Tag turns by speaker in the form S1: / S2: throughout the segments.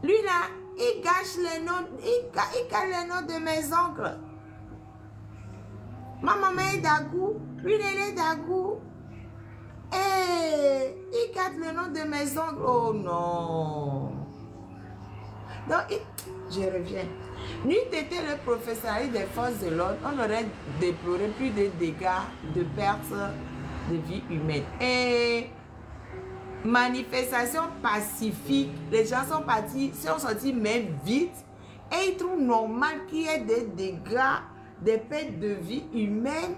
S1: Lui là, il gâche les noms, il gâche les noms de mes oncles. Ma maman est d'Agou, lui il est d'Agou. Et il gâche le nom de mes oncles. Oh non. Donc, je reviens. N'eût été le professionnalisme des forces de l'ordre, on aurait déploré plus de dégâts, de pertes de vie humaine. Et manifestation pacifique, les gens sont partis, sont sortis même vite et ils trouvent normal qu'il y ait des dégâts, des pertes de vie humaine.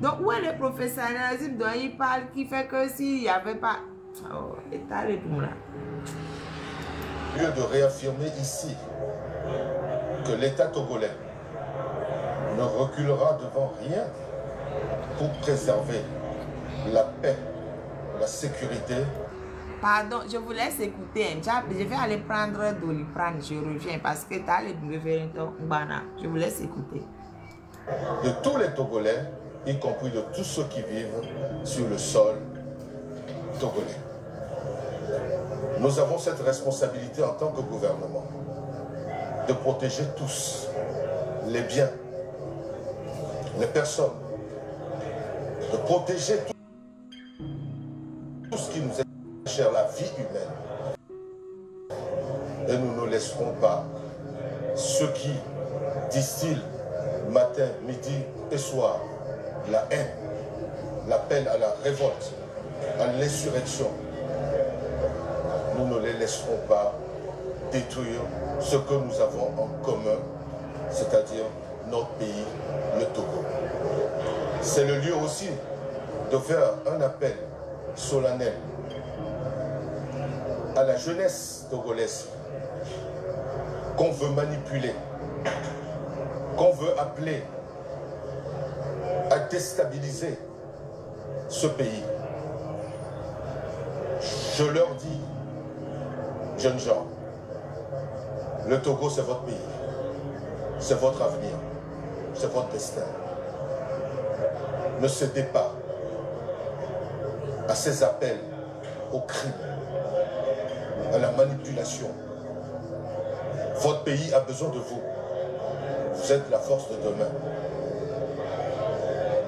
S1: Donc, où est le professionnalisme dont il parle qui fait que s'il n'y avait pas... Oh, état le tout là.
S2: Lieu de réaffirmer ici que l'État togolais ne reculera devant rien pour préserver la paix, la sécurité.
S1: Pardon, je vous laisse écouter. Je vais aller prendre Doliprane, je reviens parce que tu as le référendum. Je vous laisse écouter.
S2: De tous les Togolais, y compris de tous ceux qui vivent sur le sol togolais. Nous avons cette responsabilité en tant que gouvernement de protéger tous les biens, les personnes, de protéger tout ce qui nous est cher, la vie humaine. Et nous ne laisserons pas ceux qui distillent matin, midi et soir la haine, l'appel à la révolte, à l'insurrection. Nous ne les laisserons pas détruire ce que nous avons en commun, c'est-à-dire notre pays, le Togo. C'est le lieu aussi de faire un appel solennel à la jeunesse togolaise qu'on veut manipuler, qu'on veut appeler à déstabiliser ce pays. Je leur dis, jeunes gens, le Togo c'est votre pays, c'est votre avenir, c'est votre destin. Ne cédez pas à ces appels au crime, à la manipulation. Votre pays a besoin de vous. Vous êtes la force de demain.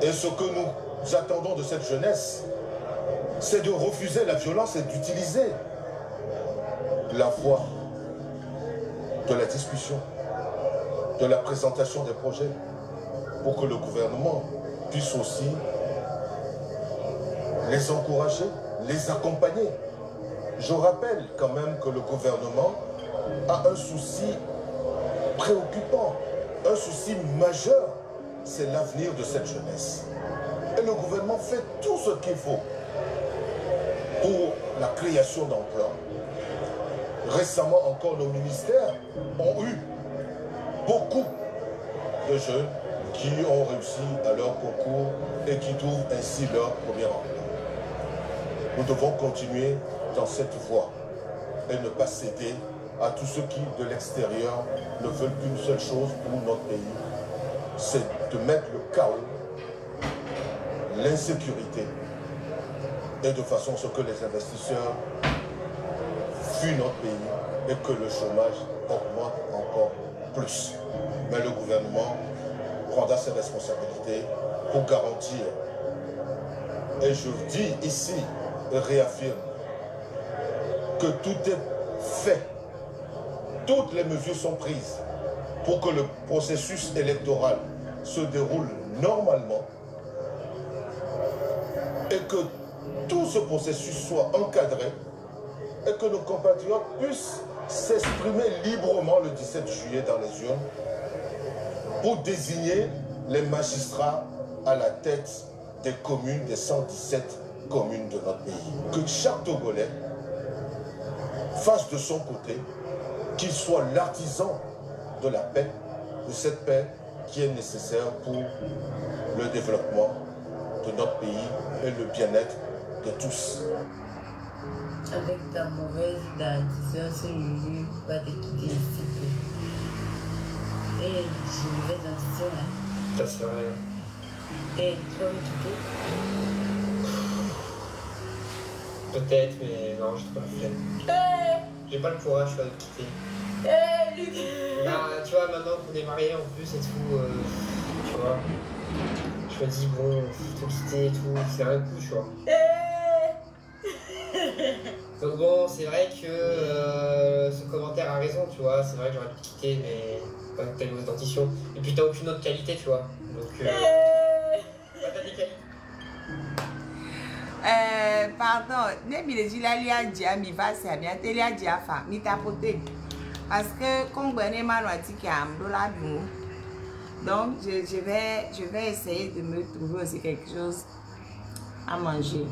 S2: Et ce que nous attendons de cette jeunesse, c'est de refuser la violence et d'utiliser la voie de la discussion, de la présentation des projets, pour que le gouvernement puisse aussi les encourager, les accompagner. Je rappelle quand même que le gouvernement a un souci préoccupant, un souci majeur, c'est l'avenir de cette jeunesse. Et le gouvernement fait tout ce qu'il faut pour la création d'emplois. Récemment encore, nos ministères ont eu beaucoup de jeunes qui ont réussi à leur concours et qui trouvent ainsi leur premier emploi. Nous devons continuer dans cette voie et ne pas céder à tous ceux qui, de l'extérieur, ne veulent qu'une seule chose pour notre pays, c'est de mettre le chaos, l'insécurité, et de façon à ce que les investisseurs fuient notre pays et que le chômage augmente encore plus. Mais le gouvernement prendra ses responsabilités pour garantir. Et je dis ici et réaffirme que tout est fait. Toutes les mesures sont prises pour que le processus électoral se déroule normalement et que tout ce processus soit encadré et que nos compatriotes puissent s'exprimer librement le 17 juillet dans les urnes pour désigner les magistrats à la tête des communes, des 117 communes de notre pays. Que chaque Togolais fasse de son côté, qu'il soit l'artisan de la paix, de cette paix qui est nécessaire pour le développement de notre pays et le bien-être de tous.
S3: Avec ta mauvaise dentition, ce Lulu va te quitter ici. Et j'ai une mauvaise dentition là.
S4: Ça sert à rien.
S3: Et tu vas me quitter?
S4: Peut-être, mais non, je te pas fait. j'ai pas le courage de quitter. Bah, tu vois, maintenant qu'on est mariés en plus et tout, tu vois, je me dis, bon, te quitter et tout, c'est un coup, tu vois. Donc bon, c'est vrai que ce commentaire a raison, tu vois, c'est vrai que j'aurais dû te quitter, mais pas que t'as une mauvaise dentition. Et puis t'as aucune autre qualité, tu vois, donc bah, t'as des qualités.
S1: Pardon, Nebileji la lia dia mi va se amia telia dia fa mi tapoter parce que comme Bené Manouati qui a la boue, donc je vais essayer de me trouver aussi quelque chose à manger.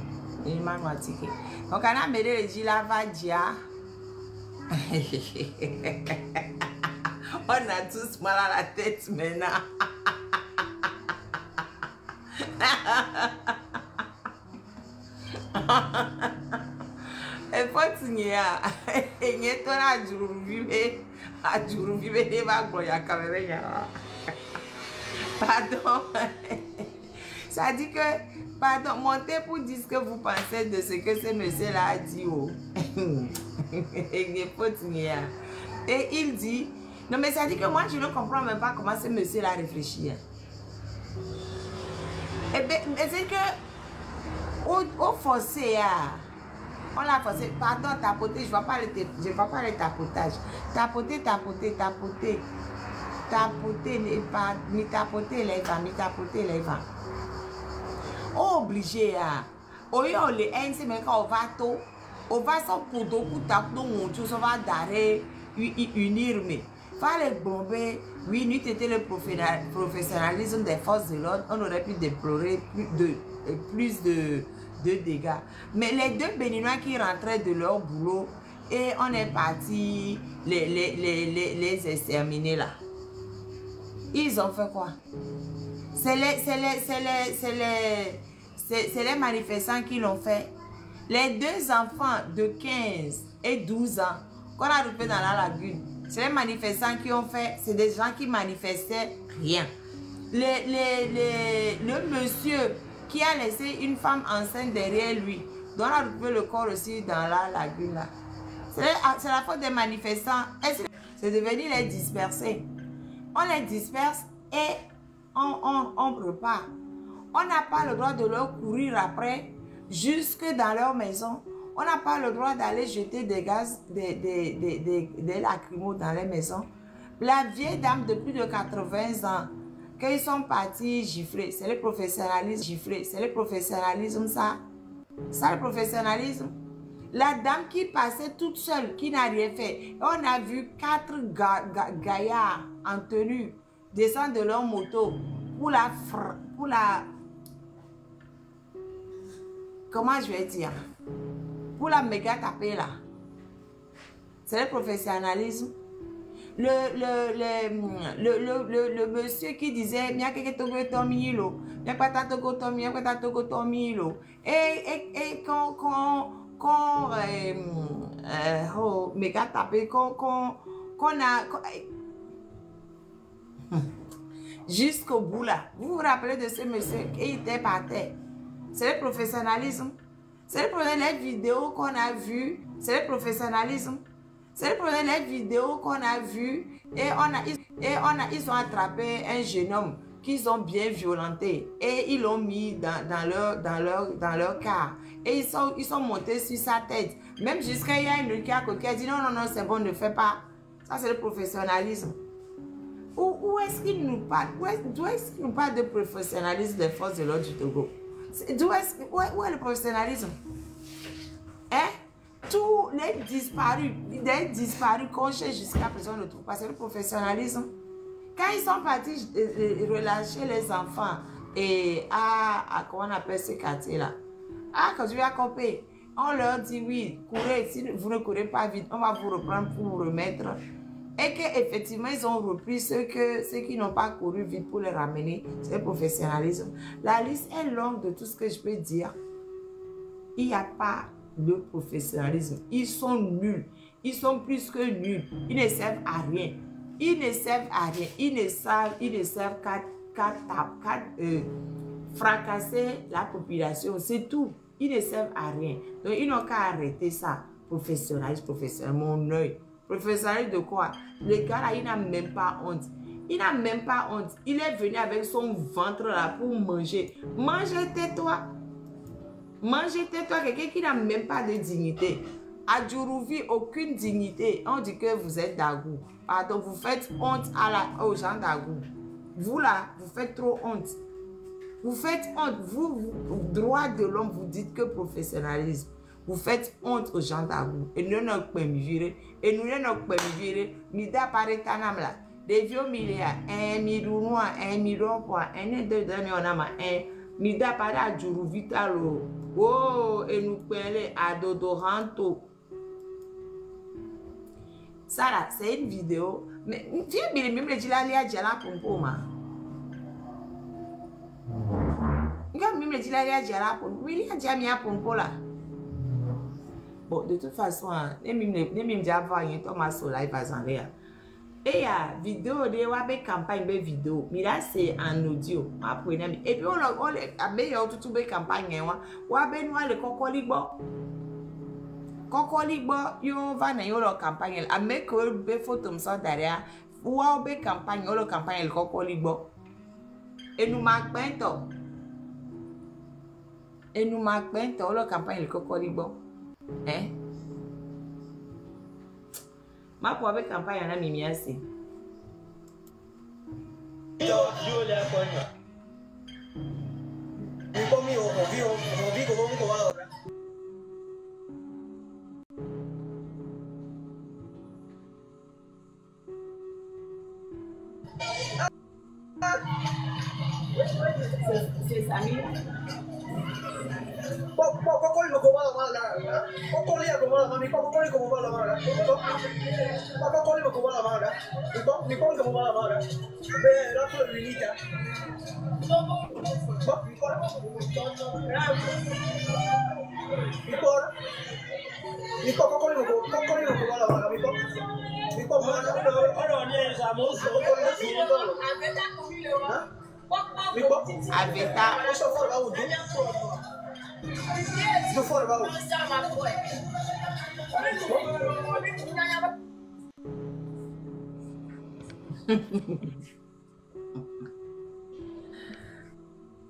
S1: Donc on a mis le la va dia. On a tous mal à la tête maintenant. E faut ya enye to na ajuru vive de ba gbo ya kamera ya. Pardon. Ça dit que pardon, montez pour dire ce que vous pensez de ce que ce monsieur là a dit oh. Et il dit non mais ça dit que moi je ne comprends même pas comment ce monsieur là réfléchit. Et bien c'est que au forcé on l'a forcé, pardon, tapoter, je ne vais pas parler de tapotage. Tapoter, mi tapoter les vents. Obligé on les haine, mais quand on va s'en pour beaucoup taper, on va d'arrêt, unir, mais fallait bomber, oui, nous était le professionnalisme des forces de l'ordre, on aurait pu déplorer plus de dégâts. Mais les deux Béninois qui rentraient de leur boulot et on est parti les exterminer là. Ils ont fait quoi? C'est les manifestants qui l'ont fait. Les deux enfants de 15 et 12 ans qu'on a retrouvés dans la lagune, c'est les manifestants qui ont fait, c'est des gens qui manifestaient rien. Le monsieur qui a laissé une femme enceinte derrière lui, dont on a retrouvé le corps aussi dans la lagune là. C'est la faute des manifestants. C'est de venir les disperser. On les disperse et on repart. On n'a pas le droit de leur courir après jusque dans leur maison. On n'a pas le droit d'aller jeter des gaz, des lacrymos dans les maisons. La vieille dame de plus de 80 ans, quand ils sont partis gifler, c'est le professionnalisme gifler, c'est le professionnalisme ça. Ça le professionnalisme. La dame qui passait toute seule, qui n'a rien fait. On a vu 4 gaillards en tenue descendre de leur moto pour la comment je vais dire? Pour la méga taper là. C'est le professionnalisme. Le monsieur qui disait et quand méga tapé qu'on a jusqu'au bout là. Vous vous rappelez de ce monsieur qui était par terre? C'est le professionnalisme. C'est le problème des vidéos qu'on a vues. C'est le professionnalisme. C'est le problème des vidéos qu'on a vues. Ils ont attrapé un jeune homme qu'ils ont bien violenté. Et ils l'ont mis dans leur car. Et ils sont montés sur sa tête. Même jusqu'à il y a une qui a dit non, c'est bon, ne fais pas. Ça, c'est le professionnalisme. Où est-ce qu'il nous parle? D'où est-ce qu'il nous parle de professionnalisme des forces de l'ordre du Togo? Où est le professionnalisme? Hein? Tous les disparus qu'on cherche jusqu'à présent ne trouvent pas. C'est le professionnalisme. Quand ils sont partis relâcher les enfants et comment on appelle ce quartier-là? Quand tu as compris, on leur dit oui, courez, si vous ne courez pas vite, on va vous reprendre pour vous remettre. Et qu'effectivement, ils ont repris ceux qui n'ont pas couru vite pour les ramener. C'est le professionnalisme. La liste est longue de tout ce que je peux dire. Il n'y a pas de professionnalisme. Ils sont nuls. Ils sont plus que nuls. Ils ne servent à rien. Ils ne servent à rien. Ils ne servent qu'à fracasser la population. C'est tout. Ils ne servent à rien. Donc, ils n'ont qu'à arrêter ça. Professionnaliste, mon œil. Professionnaliste de quoi? Le gars là, il n'a même pas honte. Il n'a même pas honte. Il est venu avec son ventre là pour manger. Mangez, tais-toi. Mangez, tais-toi. Quelqu'un qui n'a même pas de dignité. À Djourouvi, aucune dignité. On dit que vous êtes d'Agou. Pardon, vous faites honte aux gens d'Agou. Vous là, vous faites trop honte. Vous faites honte. Vous, droit de l'homme, vous dites que professionnalisme. Vous faites honte aux gens d'Agou. Et nous n'avons pas mis. Et nous n'avons pas mis. Mida pare tanam là. Des vieux milliards. 1 million, 1 million pour 1 2 on a ma 1. Mida pare à Djourouvi talo. Oh, et nous prenons à Dodoranto. Ça là, c'est une vidéo. Mais viens bien, même le Djila Lia Djala Pompo ma. Même le Djila Lia Djala Pompo. Oui, il y a Djamia Pompo là. Bon, de toute façon, les mêmes Djava, il y a Thomas Sola, il va s'en aller. Et il y a vidéo de Wabe campagne de vidéo. Mais là, c'est en audio. Et puis, on a meilleur tout le campagne. Wabe noir le cocolibo. Cocolibo, yo va na yo la campagne. A me que be photo ça derrière. Wabe campagne, yo la campagne le cocolibo. Et nous marque peinto. Et nous marque peinto la campagne le cocolibo. Hein? Ma pour avec campagne en a mis assez. C'est ça, Aveta.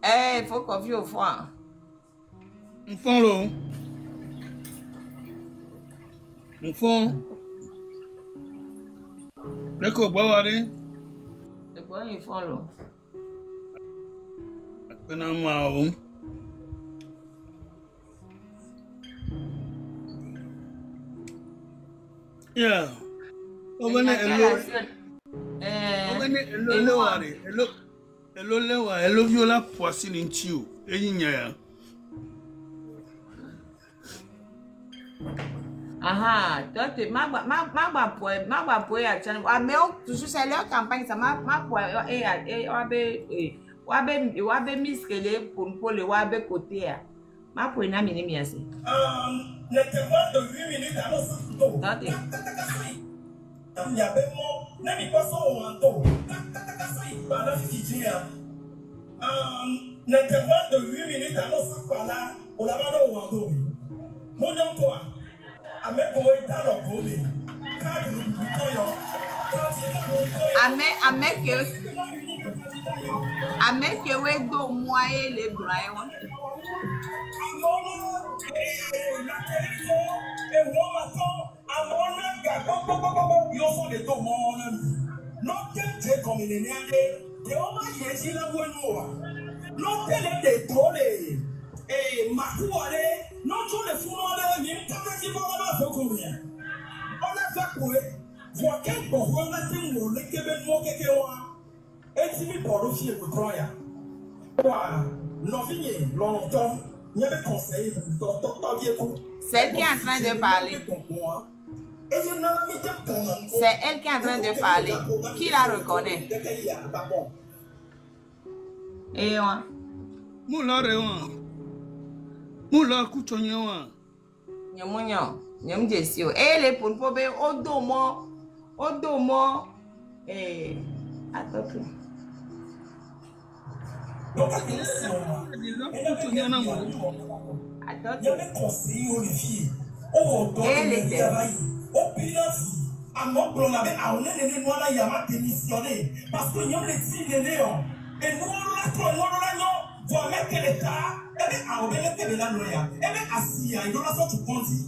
S1: Eh, il faut qu'on vienne au fond.
S5: Au fond, là. Au fond. D'accord, bon, allez.
S1: C'est quoi, il faut là?
S5: Yeah. Hello, viola poisson in tio.
S1: Aha, toi tu ma pour ya channel. Ah mais toujours c'est leur campagne ça ma pour wabe miskele pour le wabe côté ya. Ma pour na mini miasi.
S6: L'intervalle de 8 minutes à l'autre. Il y avait mon n'ami pas son manteau. L'intervalle de 8 minutes à l'autre par là, on l'a pas dans manteau. Mon nom quoi? Avec comment il t'a l'envolé.
S1: Avec que we do moyen les bras. C'est elle qui est en train de parler. C'est elle qui est en train de parler. Qui la reconnaît? Et moi?
S5: Moula rewan. Moula koutonyewan.
S1: Nyamunyo. Nyam jesio. Eh les pour pobe odomo. Odomo. Eh attends.
S6: Il y avait conseillé Olivier. Oh, donc,
S1: Et les
S6: il y a au pilote, à mon plan, on est les noirs là, il y a démissionné. Parce que nous, les petits, les néons, et nous, on va mettre l'État, et bien, on va mettre la loi, et bien, assis, il y a la sorte de conti.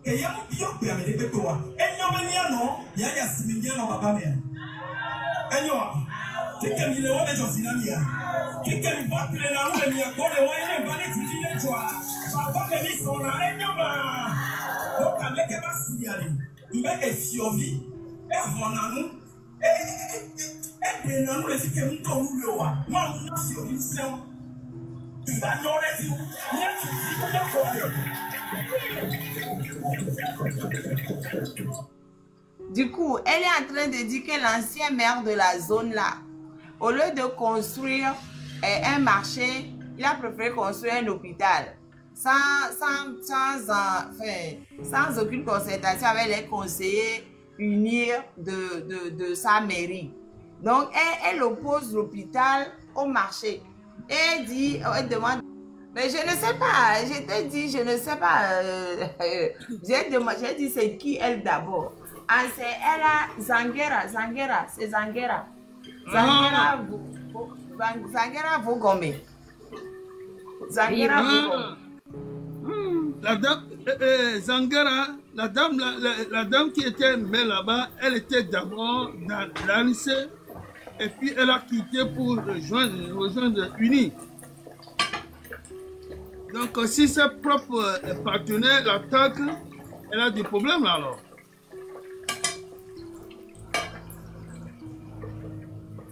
S6: Et il y a un pion permis de pétoir. Et il y a un non, il y a un similien dans ma bamère. Et il y a un million de gens qui qui va plus la rue, il y a un bon et un balai du dîner, toi. Papa, mais ils sont là, et il y a donc, avec les bassiers, il met des survies, et on a nous, et bien, nous, les filles qui nous ont eu, moi, on a survécu, il va nous les yeux, il y a
S1: Du coup, elle est en train de dire que l'ancien maire de la zone là, au lieu de construire un marché, il a préféré construire un hôpital sans aucune concertation avec les conseillers unis de sa mairie. Donc, elle oppose l'hôpital au marché. Et elle dit, elle demande, mais je ne sais pas, je te dis, je ne sais pas. J'ai dit, c'est qui elle d'abord? Ah, c'est elle a Zangera, c'est Zangera. Zangera Vogome. Zangera Vogome.
S5: La dame, Zangara, la dame qui était mais là-bas, elle était d'abord dans l'ANC et puis elle a quitté pour rejoindre Uni. Donc si ses propres partenaires l'attaquent, elle a des problèmes là alors.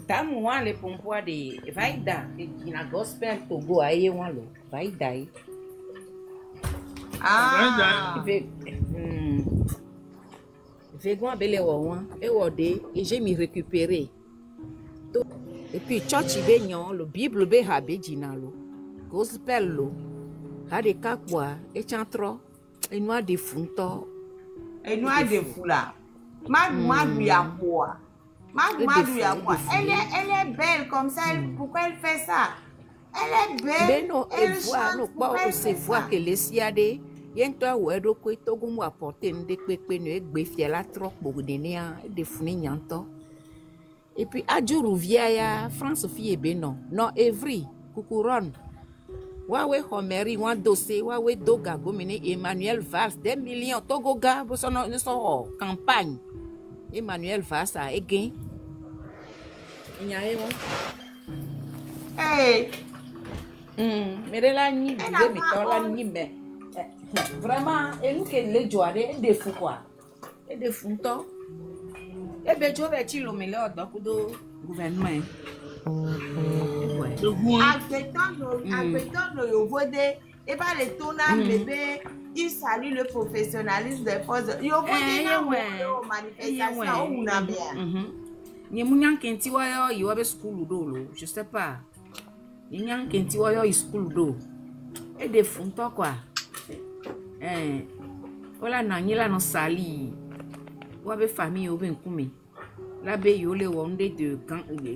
S7: Tamu wale pompwa de vaida na gospel Togo aye walo vaida.
S1: Ah.
S7: Vegwa bele wawan e wode et j'ai m'y récupéré. Et puis church be nyon le Bible be ha be jinalo. Gospel lo. Ha de kakwa e chantro e noa de funto.
S1: Et noa de fula. Madu ya quoi? Madou ya quoi? Elle est belle comme ça. Pourquoi elle fait ça? Elle est belle.
S7: Mais non, elle voit, non, pas se voit que les siade. Yento wedo ko togo mu apporter nde pepe no egbe fiela trop bognenia de funi nyanto. Et puis adjuru via ya France fille be non Evry kukuron. Wawe homeri wan dossier wawe doga gomine Emmanuel Valls 2 millions togo ga bo sono so campagne. Emmanuel Valls a again.
S1: Hey.
S7: Mais là ni disait mais là ni mais vraiment et nous que les joueurs et des fous quoi. Et des fous temps. Et ben tu vas tu le meilleur donc do gouvernement.
S1: Acceptant le vote et pas les tournages bébé. Il salue le professionnalisme des forces. Il y a des manifestations où on a bien.
S7: Ni munyan kenti wayo you have school do je sais pas. Ni nyan kenti wayo school do. Et des fonto quoi. Voilà nanyila no sali. Wabe famille au ben kumi. La be yo le wonde de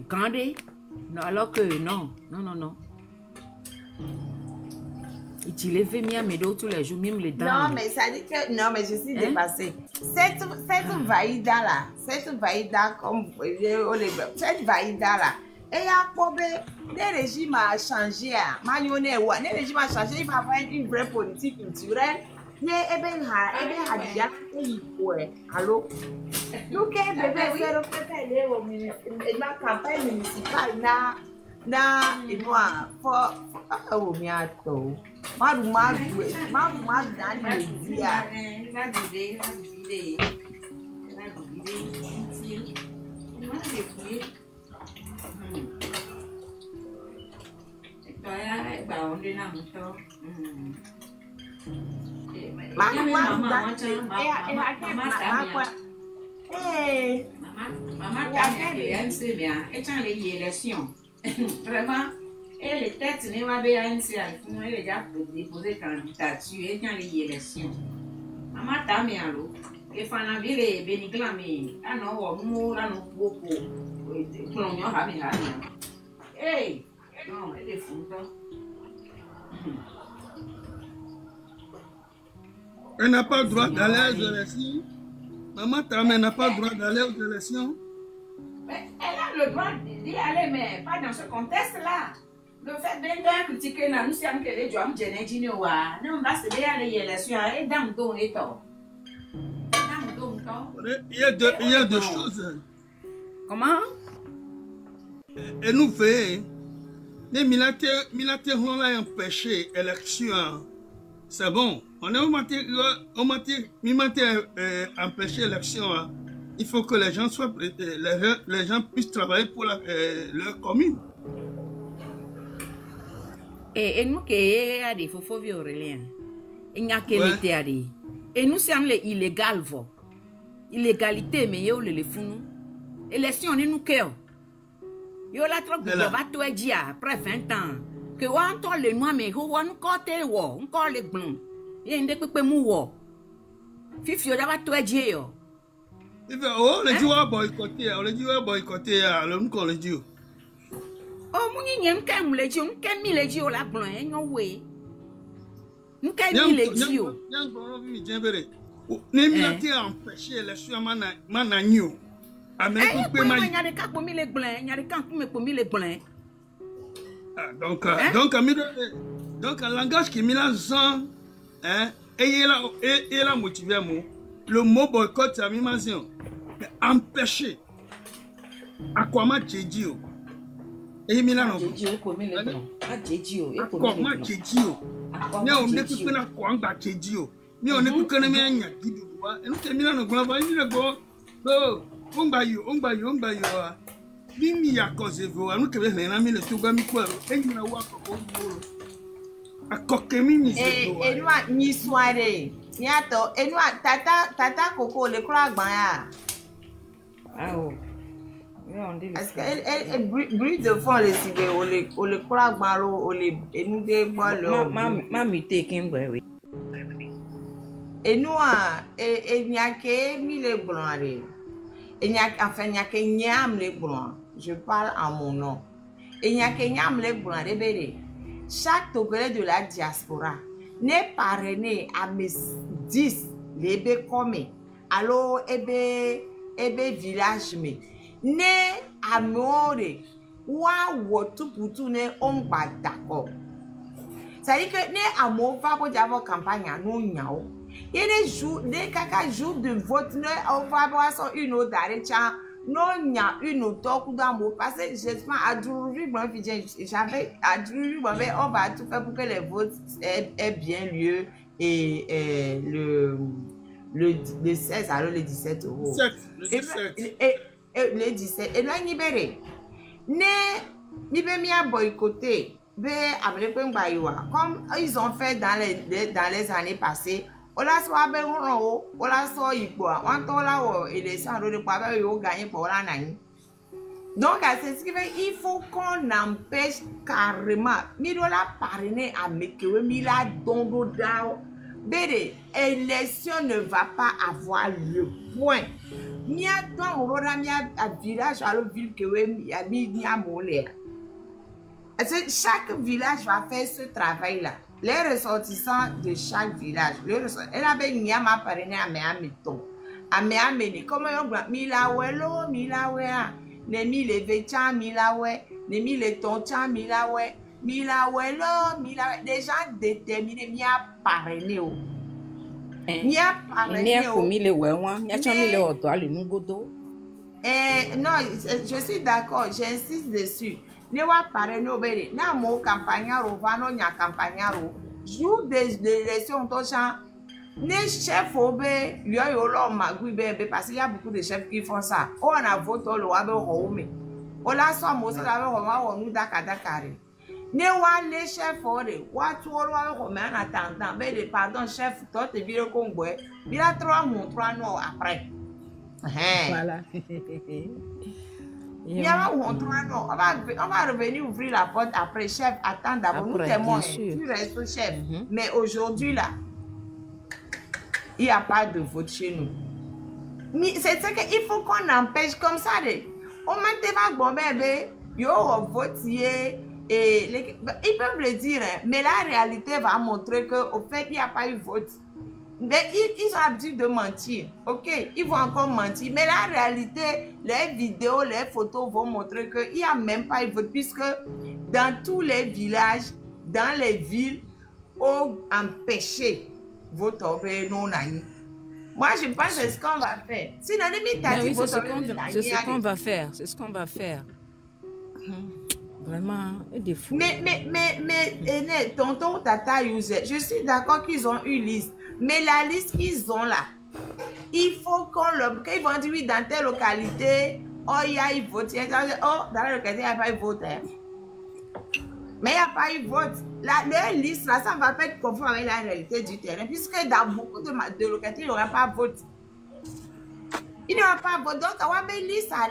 S7: grande. Non alors que non. Tu les fais bien mais tous les jours même les dents.
S1: Non mais ça dit que non mais je suis dépassée. Cette vaïda là, cette vaïda comme cette vaïda là, et a probé le régime a changé le régime a changé, il va avoir une vraie politique culturelle. Mais déjà allô. Donc bébé c'est représenté au ministère la campagne municipale na et moi for miato. Madu dani dia.
S7: Vraiment, et les têtes ne va bien elle est déjà déposé candidature et dans les élections. Maman t'a mis à l'eau. Et Fana Ville Beniglamé, ah non, moi, là, non, beaucoup. Plongnon, Rami. Hey, non, elle est fou,
S5: Elle n'a pas le droit d'aller aux élections. Maman Tramé n'a pas le droit d'aller aux élections.
S7: Mais elle a le droit d'y aller, mais pas dans ce contexte-là. Le fait de critiquer, nous sommes que les gens ne sont pas. Nous va se dire les élections et dans le dos et tout.
S5: Il y a deux choses.
S7: Comment?
S5: Et nous faisons. Les militaires ont empêché l'élection. C'est bon. On a empêché l'élection. Il faut que les gens les gens puissent travailler pour leur commune.
S7: Et nous qui a des faux violents. Il n'y a qu'elle était à dire. Et nous sommes les illégaux. Illégalité, mais il y a les fous. Élection, on est nous qui. Yo la trop de bateau après 20 ans. Que on entend les noirs, mais on côté on colle les blancs. Il y a une découpe mou. Fifi, on a bateau yo.
S5: Oh, les joueurs boycottés, on les joueurs boycottés, alors qu'on les dit.
S7: Oh, mon n'y a qu'un les jours, qu'un mille les jours la blanc, no way. Nous qu'un mille les jours.
S5: Les militaires empêché l'élection managno. Donc, un langage qui est mis là-dedans, et il a motivé le mot boycott, c'est animation. Empêcher. À quoi ma tchédio? Et il a dit, Mimi ya kozevo anu kebe na mi le tuga mi kwa enyi na wa ko akoke mimi zevo
S1: enua ni soirée ni ato enua tata koko le kura agban ya
S7: ah oh
S1: parce que bruit de fond le sibe o le kura agban ro o le enu de gbo lo
S7: ma mi taking boy
S1: enua eniake mi le gbonare eniake enfin eniake nyam le gbon. Je parle en mon nom. Et il y a quelqu'un qui chaque Togolais de la diaspora n'est parrainé à mes 10 les comme alors ebe village me ne amore wa tout pour tout ne on pas d'accord. Ça dit que ne amour va pour avoir campagne non nyao. Il y a des jours des caca jours de vote ne on va avoir une autre arrêta. Non, il y a une autre d'amour parce que j'espère à Djouroubi, j'avais à Djouroubi, on va tout faire pour que les votes aient bien lieu et le 16, alors le 17 euros. Le 17. Et là, il libéré. Il a boycotté. Comme ils ont fait dans les années passées. Ola so abe ron ola so ipo wan to la wo élection de pa ba yo gagner pour la nani. Donc c'est ce qui fait il faut qu'on empêche carrément mi do la parrainer à mekewe mi la dondo dao. Bede élection ne va pas avoir lieu point. Mi a don orora mi a village à le ville que we a mi a molé. Chaque village va faire ce travail là. Les ressortissants de chaque village, elle avait une yama parrainée à Méaméton. À Méaméné, comment on dit Milawelo, Milawea, ne mi le Véchan, Milawe, ne mi le Tonchan, Milawe, Milawelo, Milawe. Des gens déterminés, mi a parrainé. Mi a parrainé. Non, je suis d'accord, j'insiste dessus. Ne wa parrainé au bébé. Na mo campagnaro, vano nya campagnaro. Jour des élections, tocha. Ne chef au bé, yo lo magui bébé parce qu'il y a beaucoup de chefs qui font ça. On a voté le wabe rome. On la so mo so la roma on nous dakadakare. Ne wa le chef ore, wa tu o lo rome en attendant. Bébé pardon chef, toi te vire Congo. Il a 3 mois, 3 ans après.
S7: Voilà.
S1: Il y a on va revenir ouvrir la porte après, chef. Attends d'abord, nous témoins. Tu restes chef. Mais aujourd'hui, là, il n'y a pas de vote chez nous. C'est ce qu'il faut qu'on empêche comme ça. On m'a dit, bon, bébé, il y aura vote. Ils peuvent le dire, mais la réalité va montrer qu'au fait, il n'y a pas eu vote. Mais ils ont l'habitude de mentir. Ok, ils vont encore mentir. Mais la réalité, les vidéos, les photos vont montrer qu'il n'y a même pas de vote, puisque dans tous les villages, dans les villes, on empêché vote non. Moi, je pense que c'est ce qu'on va faire. Si dans les
S7: oui, c'est ce qu'on va faire. C'est ce qu'on va faire. Vraiment, des fous.
S1: Mais, tonton, tata, user, je suis d'accord qu'ils ont une liste. Mais la liste qu'ils ont là, il faut qu'ils vont dire oui, dans telle localité, oh, il y a eu vote. Oh, dans la localité, il n'y a pas eu vote. Hein. Mais il n'y a pas eu vote. Leur liste là, ça ne va pas être conforme avec la réalité du terrain, puisque dans beaucoup de localités, il n'y aura pas de vote. Il n'y aura pas de vote. Donc, ça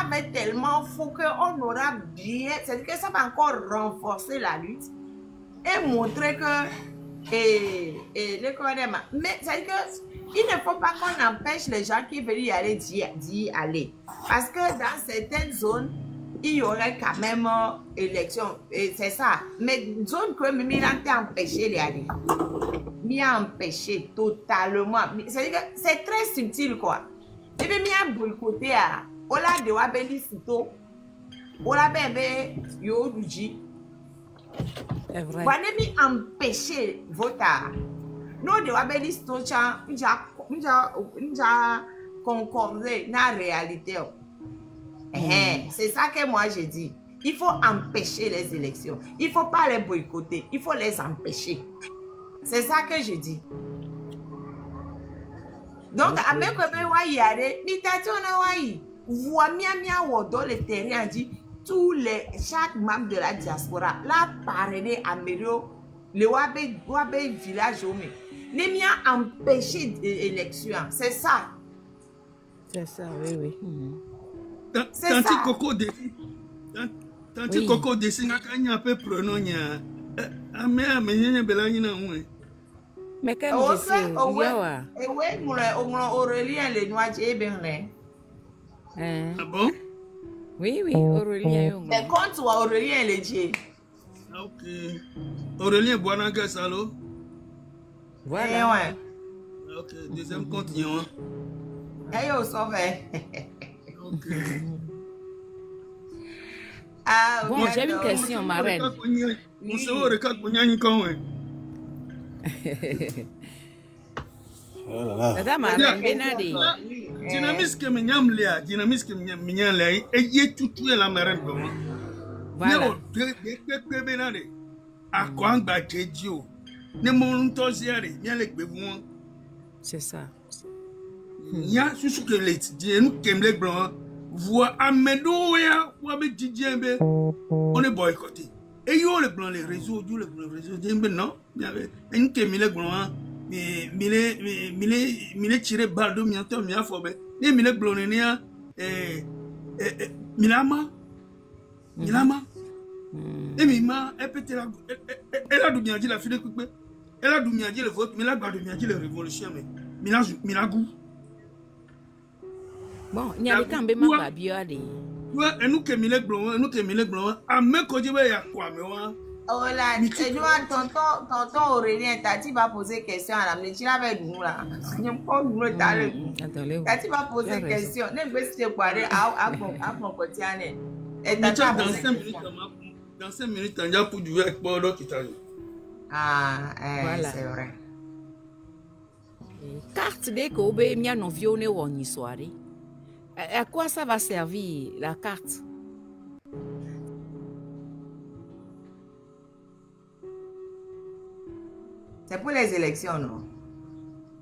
S1: va être tellement fou qu'on aura bien. C'est-à-dire que ça va encore renforcer la lutte et montrer que. Mais c'est-à-dire qu'il ne faut pas qu'on empêche les gens qui veulent y aller d'y aller. Parce que dans certaines zones, il y aurait quand même élection. Et c'est ça. Mais zone que Milan t'a empêché d'y aller. Il a empêché totalement. C'est-à-dire que c'est très subtil, quoi. Et puis, il a boycotté à. On l'a de Wabeli Sito. On l'a bébé Yoruji.
S7: C'est vrai.
S1: On a empêché voter. Nous, de Wabeli Sito, nous avons concordé dans la réalité. C'est ça que moi j'ai dit. Il faut empêcher les élections. Il ne faut pas les boycotter. Il faut les empêcher. C'est ça que je dis. Donc, avec le y aller, dans le terrain, dit chaque membre de la diaspora, là, parler à Mério, le Wabé village, les miens empêcher l'élection. C'est ça.
S7: C'est ça, oui, oui.
S1: C'est ça.
S5: Tanti Coco dessine un peu pronom.
S7: Mais comme je sais,
S5: ah bon?
S7: Oui, oui, Aurélien.
S1: Mais quand Aurélien le dit.
S5: Ok. Aurélien Boanaga Salo.
S7: Voilà.
S5: Ok, deuxième continent.
S1: Et au sauvé.
S5: Ok.
S1: Ah,
S7: bon, j'ai une question, ma reine.
S5: Mon cerveau regarde pour Nyani Konwe.
S7: Madame, ma reine, Benadi.
S5: Dynamisme Mignamlia, dynamisme Mignamlia, et y est tout la marraine.
S7: Voilà.
S5: Benade. À quoi Badio? Ne mon tosiare, bien les bébons.
S7: C'est ça.
S5: Il y a ce que les Diens qui aiment les blancs. Voix à Medoya, ou avec Djembe, on est boycotté. Et yo le blanc, les réseaux, le blanc, les réseaux, Djembe, non, il y avait une qui est blanc, mais mille tiré balle de mianto, miafobé, et mille blanc, Milama, et Mima, elle a bien dit la fille de coupé, elle a bien dit le vote, mais elle a bien dit la révolution, mais Milagou.
S7: Bon, il y a des temps où ma biade.
S5: Ouais, et nous qui mille blancs, à me coller à quoi, mais ouais.
S1: Oh là, et nous, tonton Aurélien, Tati va poser question à la métier avec nous là. Je ne peux pas nous retarder. Tati va poser question. Ne me laissez pas aller à mon quotidien. Et Tati va poser question.
S5: Dans 5 minutes, on a pour du avec Bordeaux qui t'a dit.
S1: Ah, voilà. C'est vrai.
S7: Carte de Kobe, il y a non violé ou en histoire. À quoi ça va servir, la carte?
S1: C'est pour les élections, non?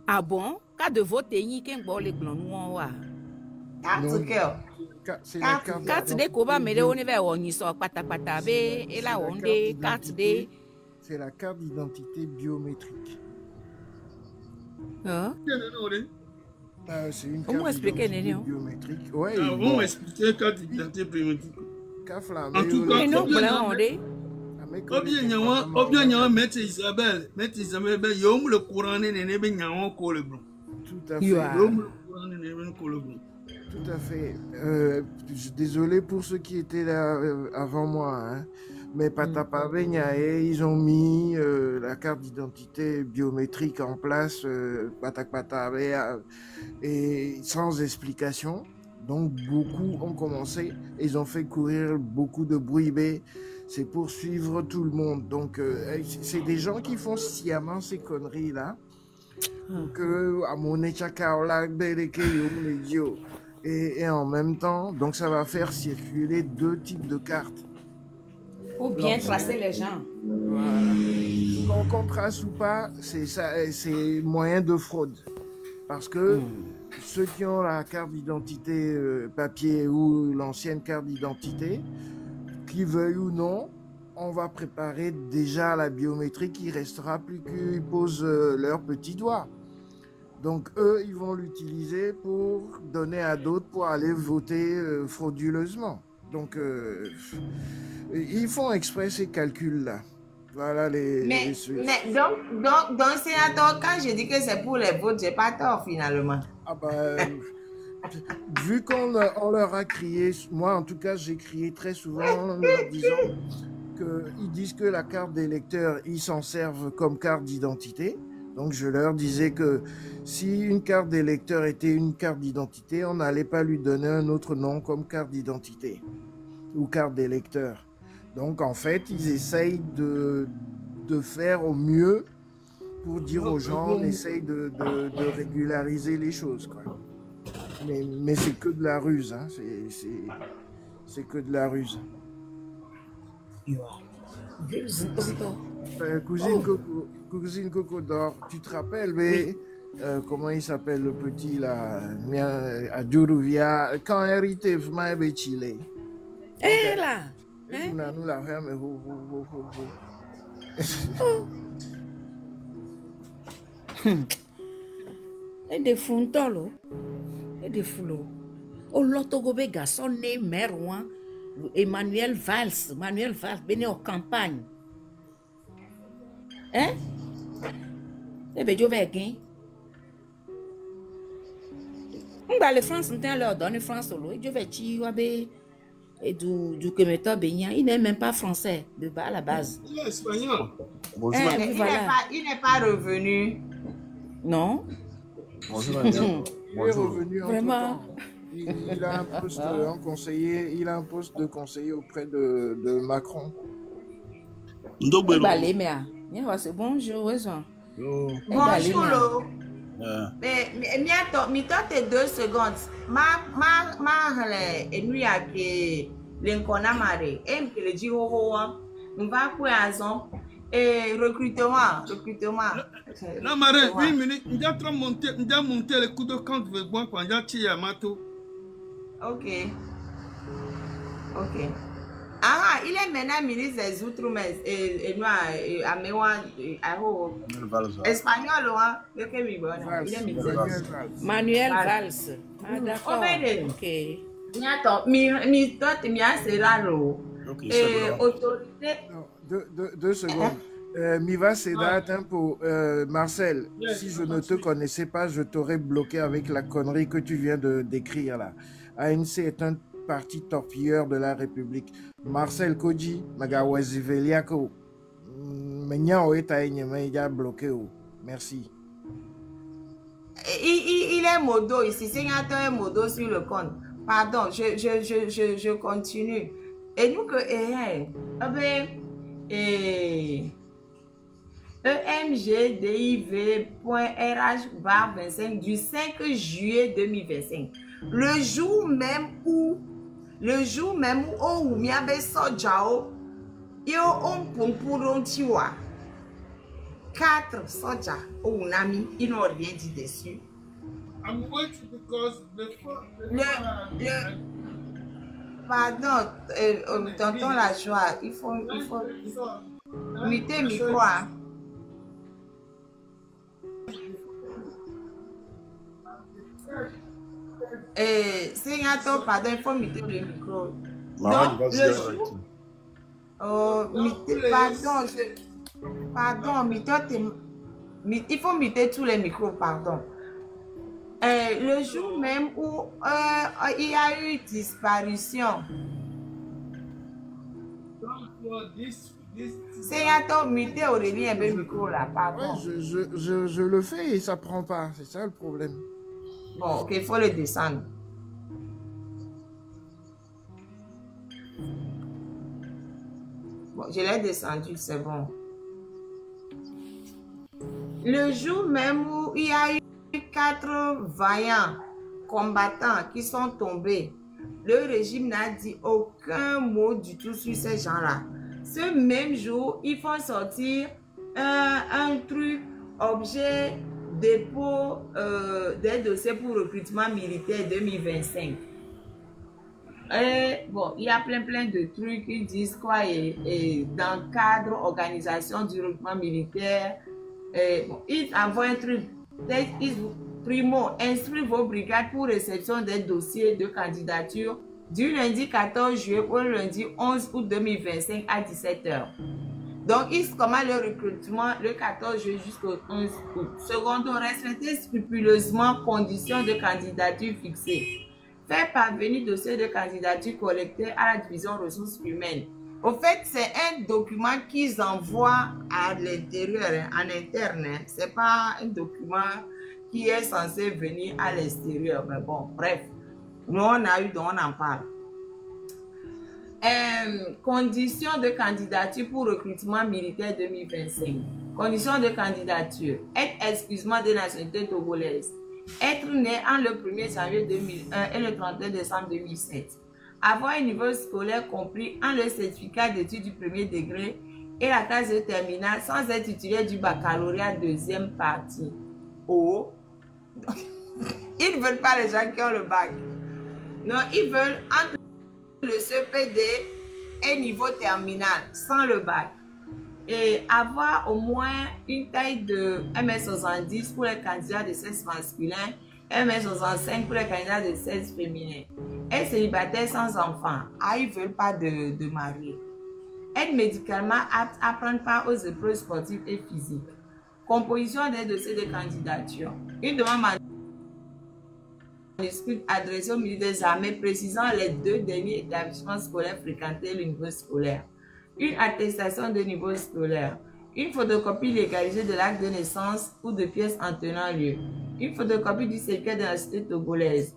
S7: Ah bon? Cas de vote, il y a un bon les blancs noirs.
S1: Carte cœur.
S7: Carte de Koba, mais on est vers on y sort patapatabe, et là on est carte de.
S8: C'est la carte d'identité biométrique.
S7: Hein?
S8: C'est une carte d'identité biométrique. Ouais,
S5: on va expliquer la carte d'identité biométrique.
S8: En
S5: tout cas, bien, il y a Maître Isabelle, il y a le courant le blanc.
S8: Tout à fait. Tout à fait. Désolé pour ceux qui étaient là avant moi. Hein. Mais Patapavenia, ils ont mis la carte d'identité biométrique en place, et sans explication. Donc beaucoup ont commencé, ils ont fait courir beaucoup de bruit, c'est pour suivre tout le monde. Donc c'est des gens qui font sciemment ces conneries-là. Et en même temps, donc ça va faire circuler deux types de cartes.
S7: Pour bien tracer les gens.
S8: Voilà. Qu'on trace ou pas, c'est moyen de fraude. Parce que ceux qui ont la carte d'identité papier ou l'ancienne carte d'identité, qu'ils veuillent ou non, on va préparer déjà la biométrie qui restera plus qu'ils posent leur petit doigt. Donc eux, ils vont l'utiliser pour donner à d'autres pour aller voter frauduleusement. Donc ils font exprès ces calculs-là. Voilà
S1: mais donc sénateur, quand je dis que c'est pour les votes, j'ai pas tort finalement.
S8: Ah ben, vu qu'on leur a crié, moi en tout cas j'ai crié très souvent en leur disant qu'ils disent que la carte d'électeur, ils s'en servent comme carte d'identité. Donc je leur disais que si une carte d'électeur était une carte d'identité, on n'allait pas lui donner un autre nom comme carte d'identité ou carte d'électeur. Donc en fait, ils essayent de faire au mieux pour dire aux gens, on essaye de régulariser les choses, quoi. Mais c'est que de la ruse, hein. C'est que de la ruse. Cousine Coco d'or, tu te rappelles, mais comment il s'appelle le petit là, à Duruvia, quand hérité vraiment Chile.
S7: Eh là,
S8: nous la ferme.
S7: Et des fontolo, et des foulots. Oh l'autogobe garçon né Merouan, Emmanuel Valls, venu en campagne. Hein? Eh bien, je vais gagner. On va les France, on leur donne France solo. Je vais tirer et du commetteur Bénia. Il n'est même pas français de bas à la base.
S5: Il est espagnol.
S1: Il n'est pas revenu.
S7: Non.
S8: Bonjour, il est revenu
S7: vraiment.
S8: Il a un poste en conseiller. Il a un poste de conseiller auprès de Macron.
S7: C'est bonjour,
S1: bonjour. Mais t'es 2 secondes. Et nous y a que l'incona maré. Et que le dit on va quoi et recrutement.
S5: La marée, 8 minutes. On a monté le coup de compte de bois quand on a tiré à Mato.
S1: Ok. Ah, il est maintenant ministre des Outre-mer et nous à espagnol, hein? Il est ministre.
S7: Manuel Valls. Ah, d'accord. Ok.
S1: Autorité.
S8: 2 secondes. Miva Seda Tempo, Marcel, si je ne te connaissais pas, je t'aurais bloqué avec la connerie que tu viens de décrire là. ANC est un parti torpilleur de la République. Marcel Koji, Magawazi Veliako, Menyao est bloqué. Merci.
S1: Il est modo ici, c'est un modo sur le compte. Pardon, je continue. Et nous que EMGDIV.RH/25 du 5 juillet 2025. Le jour même où Miabe Sojao, yo on pompuron tiwa. 4 soja au Nami, ils n'ont rien dit dessus.
S5: I'm waiting because
S1: pardon, tonton la joie, il faut muter le micro. Sénateur, pardon, il faut muter le micro. Donc, le jour... pardon, il faut muter tous les micros, pardon. Le jour même où il y a eu disparition C'est à toi muter Aurélie un peu le micro là, pardon.
S8: Ouais, je le fais et ça prend pas. C'est ça le problème.
S1: Bon, ok, il faut le descendre. Bon, je l'ai descendu, c'est bon. Le jour même où il y a eu 4 vaillants combattants qui sont tombés, le régime n'a dit aucun mot du tout sur ces gens-là. Ce même jour, ils font sortir un truc, objet, dépôt des dossiers pour recrutement militaire 2025. Et bon, il y a plein de trucs qui disent quoi et dans le cadre organisation du recrutement militaire, bon, ils envoient un truc. Primo, instruisez vos brigades pour réception des dossiers de candidature du lundi 14 juillet au lundi 11 août 2025 à 17 h. Donc, ils commencent le recrutement le 14 juillet jusqu'au 11 août. Secondo, respectez scrupuleusement conditions de candidature fixées. Faire parvenir dossier de candidature collecté à la division ressources humaines. Au fait, c'est un document qu'ils envoient à l'intérieur, en interne. Ce n'est pas un document qui est censé venir à l'extérieur. Mais bon, bref, nous on a eu, donc on en parle. Conditions de candidature pour recrutement militaire 2025. Conditions de candidature. Être exclusivement de nationalité togolaise. Être né entre le 1er janvier 2001 et le 31 décembre 2007. Avoir un niveau scolaire compris entre le certificat d'études du premier degré et la classe de terminale sans être titulaire du baccalauréat deuxième partie. Oh. Ils ne veulent pas les gens qui ont le bac. Non, ils veulent entre le CPD et niveau terminal sans le bac. Et avoir au moins une taille de 1m70 pour les candidats de sexe masculin, 1m65 pour les candidats de sexe féminin. Être célibataire sans enfant. Ah, ils ne veulent pas de marier. Être médicalement apte à prendre part aux épreuves sportives et physiques. Composition des dossiers de candidature. Une demande manuscrite adressée au milieu des armées précisant les 2 derniers établissements scolaires fréquentés et le niveau scolaire. Une attestation de niveau scolaire. Une photocopie légalisée de l'acte de naissance ou de pièces en tenant lieu. Une photocopie du certificat de nationalité togolaise.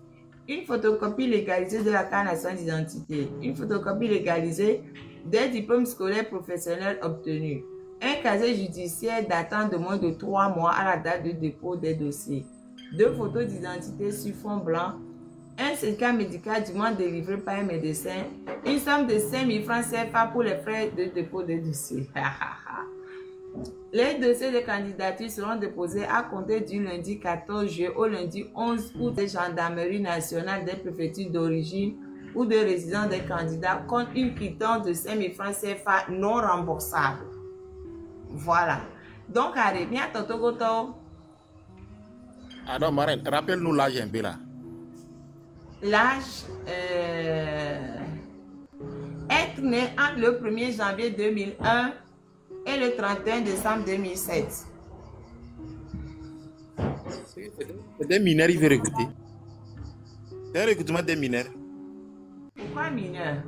S1: Une photocopie légalisée de la carte nationale d'identité. Une photocopie légalisée des diplômes scolaires professionnels obtenus. Un casier judiciaire datant de moins de 3 mois à la date de dépôt des dossiers. 2 photos d'identité sur fond blanc. Un certificat médical dûment délivré par un médecin. Une somme de 5 000 francs CFA pour les frais de dépôt des dossiers. Les dossiers de candidature seront déposés à compter du lundi 14 juillet au lundi 11 août des gendarmeries nationales des préfectures d'origine ou de résidence des candidats contre une quittance de 5 000 francs CFA non remboursable. Voilà. Donc, allez, bien, Toto Goto.
S9: Alors, Marine, rappelle-nous l'âge un peu là.
S1: L'âge, être né entre le 1er janvier 2001 et le 31 décembre 2007.
S9: C'est des mineurs, il veut recruter. C'est un recrutement des mineurs.
S1: Pourquoi mineurs?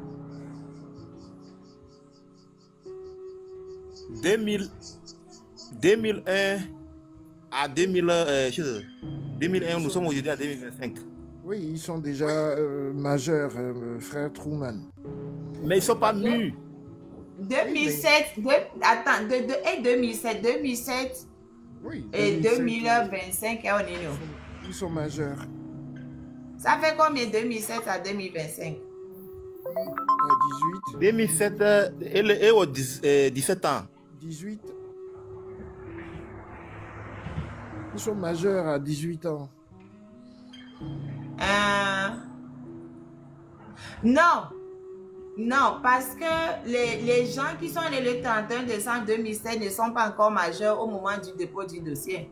S9: 2001 à 2001, nous sommes aujourd'hui à 2025.
S8: Oui, ils sont déjà majeurs, frère Truman.
S9: Mais ils ne sont pas mûrs.
S1: 2007, attends, et 2007,
S8: oui,
S1: et 2025, on est nous.
S8: Ils sont majeurs.
S1: Ça fait combien 2007 à 2025?
S8: 18.
S9: 2007 et au 17 ans.
S8: 18. Ils sont majeurs à 18 ans.
S1: Non, parce que les gens qui sont nés le 31 décembre 2007 ne sont pas encore majeurs au moment du dépôt du dossier.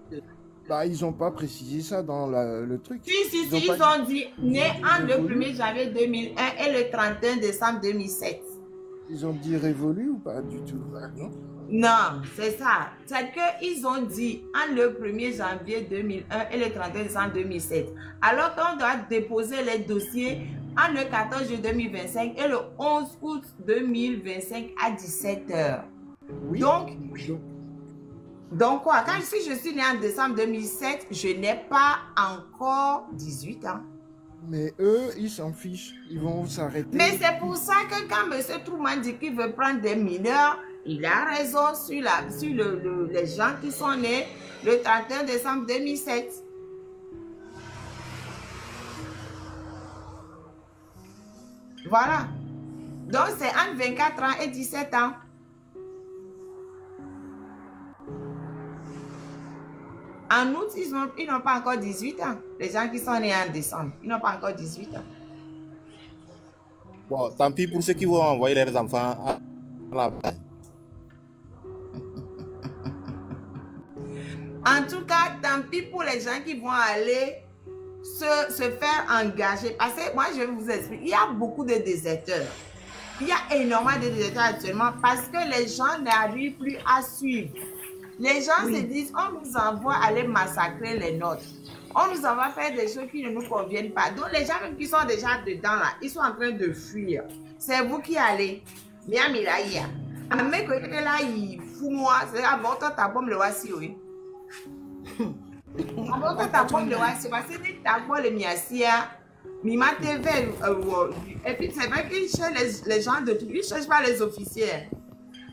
S8: Bah, ils n'ont pas précisé ça dans le truc.
S1: Si, ils ont dit né entre le 1er janvier 2001 et le 31 décembre 2007.
S8: Ils ont dit révolu ou pas du tout? Non.
S1: Non, c'est ça. C'est qu'ils ont dit entre le 1er janvier 2001 et le 31 décembre 2007. Alors qu'on doit déposer les dossiers entre le 14 juillet 2025 et le 11 août 2025 à 17 h.
S8: Oui.
S1: Donc quoi? Quand si je suis née en décembre 2007, je n'ai pas encore 18 ans.
S8: Mais eux, ils s'en fichent. Ils vont s'arrêter.
S1: Mais c'est pour ça que quand M. Truman dit qu'il veut prendre des mineurs, il a raison sur les gens qui sont nés le 31 décembre 2007. Voilà. Donc, c'est entre 24 ans et 17 ans. En août, ils n'ont pas encore 18 ans. Les gens qui sont nés en décembre, ils n'ont pas encore 18 ans.
S9: Bon, tant pis pour ceux qui vont envoyer leurs enfants à la base.
S1: En tout cas, tant pis pour les gens qui vont aller se faire engager. Parce que moi, je vais vous expliquer, il y a beaucoup de déserteurs. Il y a énormément de déserteurs actuellement parce que les gens n'arrivent plus à suivre. Les gens se disent, on nous envoie aller massacrer les nôtres. On nous envoie faire des choses qui ne nous conviennent pas. Donc, les gens même qui sont déjà dedans, là, ils sont en train de fuir. C'est vous qui allez. Bien, Milaïa. Mais que là, il fout moi. C'est avant ta bombe le voici, oui. Avant ta bombe le voici. Parce que ta bombe le miasia. Et puis, c'est vrai qu'ils cherchent les gens de tout. Ils ne cherchent pas les officiers.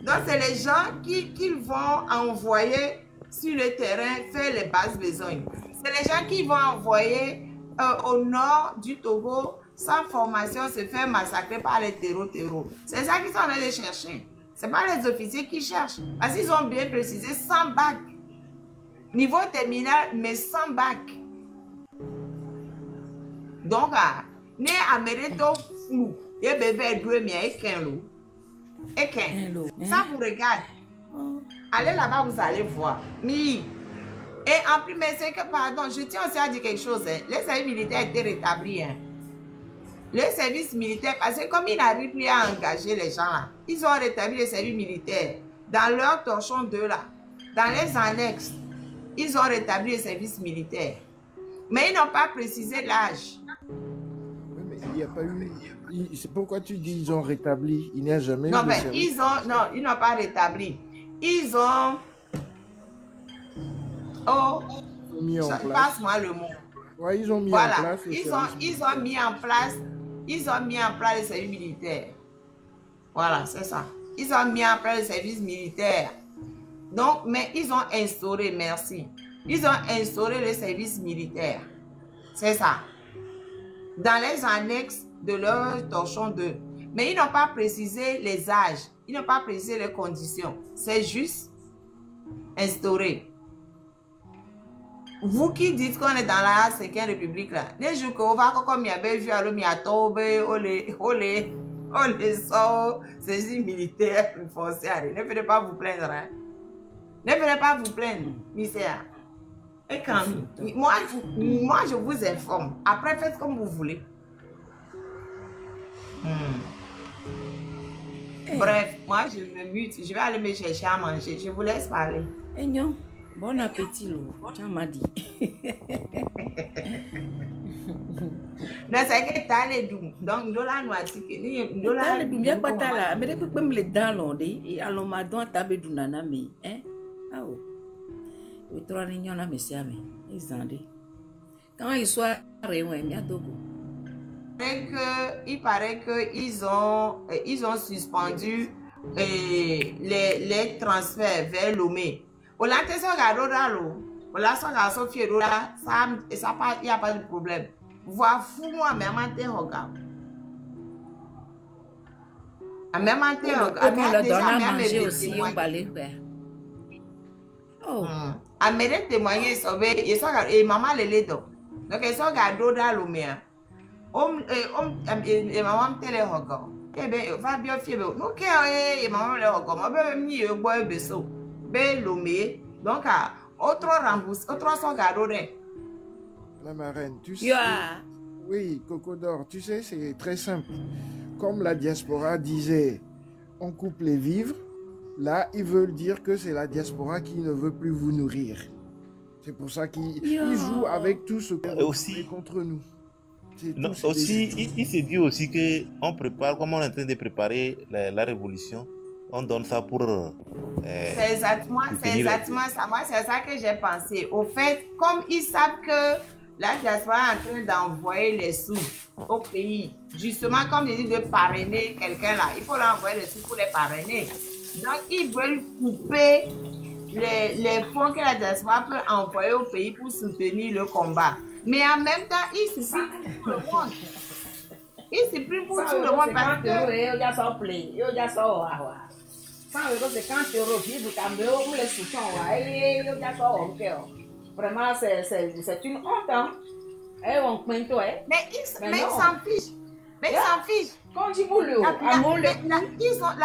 S1: Donc, c'est les gens qu'ils vont envoyer sur le terrain faire les bases besognes. C'est les gens qui vont envoyer au nord du Togo sans formation se faire massacrer par les terreaux. C'est ça qu'ils sont en train de chercher. Ce n'est pas les officiers qui cherchent. Parce qu'ils ont bien précisé 100 bacs. Niveau terminal, mais 100 bacs. Donc, né à Méréto flou, et bébé doué, mais et ça vous regarde. Allez là-bas, vous allez voir. Et en plus, mais c'est que, pardon, je tiens aussi à dire quelque chose. Hein. Les services militaires étaient rétablis. Hein. Les services militaires, parce que comme ils n'arrivent plus à engager les gens là, ils ont rétabli les services militaires. Dans leur torchon 2 là, dans les annexes, ils ont rétabli les services militaires. Mais ils n'ont pas précisé l'âge.
S8: Mais il n'y a pas eu... C'est pourquoi tu dis ils ont rétabli. Il n'y a jamais eu de service.
S1: Ils n'ont pas rétabli. Ils ont...
S8: mis en place.
S1: Passe-moi le mot.
S8: Ouais, ils ont mis en place.
S1: Ils ont mis en place les services militaires. Voilà, c'est ça. Ils ont mis en place les services militaires. Donc, mais ils ont instauré, merci. Ils ont instauré les services militaires. C'est ça. Dans les annexes de leur torchon 2. Mais ils n'ont pas précisé les âges. Ils n'ont pas précisé les conditions. C'est juste instauré. Vous qui dites qu'on est dans la 5e République, là, les jours qu'on va comme il y avait vu à l'Omiatobe, on les sort, ces militaires forcés. Ne venez pas vous plaindre. Hein. Ne venez pas vous plaindre, misère. Et quand moi, je vous informe. Après, faites comme vous voulez. Bref, moi, je me mute. Je vais aller me chercher à manger. Je vous laisse parler.
S7: Eh non, bon appétit, tu m'as dit.
S1: Non, c'est que tu as les doux. Donc, nous l'avons dit. Nous l'avons dit.
S7: Mais depuis que je dans l'onde, et alors, ma donne tabe du nana, mais, hein? Ah, oh. Oui, trois réunions là, mais c'est à me. Ils ont dit. Quand ils sont réunis, il y a Togo.
S1: Il paraît qu'ils ont suspendu les transferts vers Lomé. Au latin, ça il n'y a pas de problème. Voir fou moi, même en terre, regarde. Même en terre, regarde.
S7: Manger aussi, on va les faire.
S1: Oh. À mes témoigner, et maman les lait donc. Donc, ils sont gardés dans Lomé. Et maman télé encore. Eh bien, va bien faire. Nous qui et maman le encore. Ma belle ni bois beso. Belle Lomé. Donc, autre remboursé, autre sont gardés.
S8: La marraine, tu sais. Oui, Coco d'Or, tu sais, c'est très simple. Comme la diaspora disait, on coupe les vivres, Là, ils veulent dire que c'est la diaspora qui ne veut plus vous nourrir. C'est pour ça qu'ils jouent avec tout ce qu'on fait contre nous.
S9: Non, aussi, il se dit aussi qu'on prépare, comme on est en train de préparer la révolution, on donne ça pour...
S1: c'est exactement ça. Moi, c'est ça que j'ai pensé. Au fait, comme ils savent que la diaspora est en train d'envoyer les sous au pays, justement, comme ils disent de parrainer quelqu'un là, il faut leur envoyer les sous pour les parrainer. Donc, ils veulent couper les fonds que la diaspora peut envoyer au pays pour soutenir le combat. Mais en même temps, ils suppriment tout le monde. Ils suppriment pour tout le monde parce que...
S7: Vraiment, c'est une honte. Hein?
S1: Mais ils s'en fichent. Mais ils s'en fichent.
S7: Quand tu voulais,
S1: la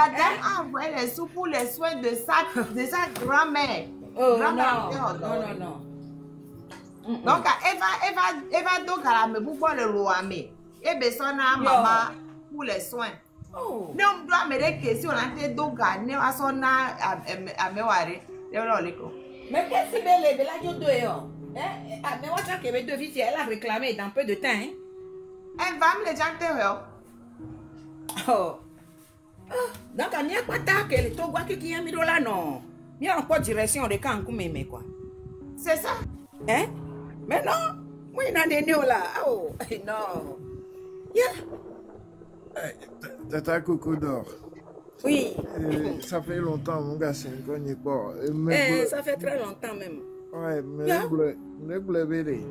S1: dame a envoyé les sous pour les soins de sa grand-mère.
S7: Oh, non.
S1: Donc, elle va donc à la maison pour le louer. Et besoin à maman pour les soins. Mais on doit me dire que si on a été donc à son à Mewari,
S7: mais qu'est-ce que c'est de la joie dehors? Mais moi, je vais devis, elle a réclamé dans peu de temps.
S1: Elle va me les gens dehors.
S7: Donc, il n'y a pas tard que le Togo qui a mis là, non. Il y a encore direction de quand on met quoi.
S1: C'est ça.
S7: Hein? Mais non, moi, il y a des néos là. Oh, non.
S8: Tata Coco d'or.
S7: Oui.
S8: Ça fait longtemps, mon gars, c'est un connu pas.
S7: Ça fait très longtemps même.
S8: Ouais, mais ne blâmez.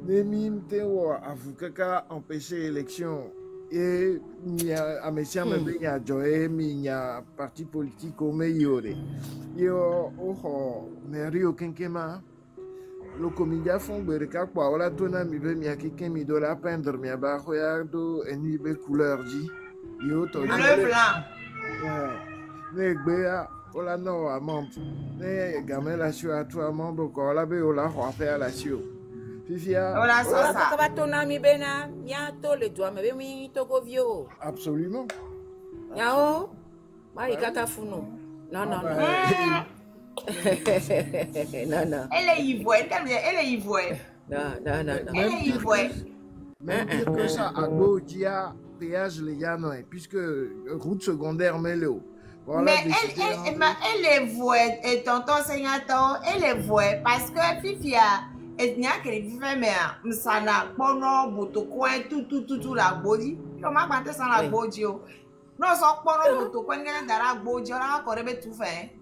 S8: Nemim Tewa a voulu empêcher l'élection. Et il y a un monsieur qui a joué, il y a un parti politique au meilleur. Il y a un Rio Kenkema. Le comédien font bereka kwa wala tona mi be mi akike mi do la peindre mi ba khoyardo eni be couleur di yo to
S1: le blanc
S8: ne gbea wala no amont ne gamin la sio à toi membre ko la be wala ho faire la sio fifia
S1: wala ça
S7: ça va tona mi bena bientôt le doigt me be mi togo vieux
S8: absolument
S7: yao ba ikaka funo non. Non.
S1: Elle est ivoire. Elle est ivoire.
S7: Non.
S1: Elle est ivoire.
S8: Même dire que ça, à Gaudia, péage les Yano, puisque route secondaire Mélo.
S1: Voilà, mais elle est voix et tonton Seignaton, elle est voix parce que Fifia, et n'y a que les vivants, mais ça n'a pas non, boto coin, tout la body. Comment battre sans la body? Non, ça pas non, boto coin, dans la body, on a encore tout fait.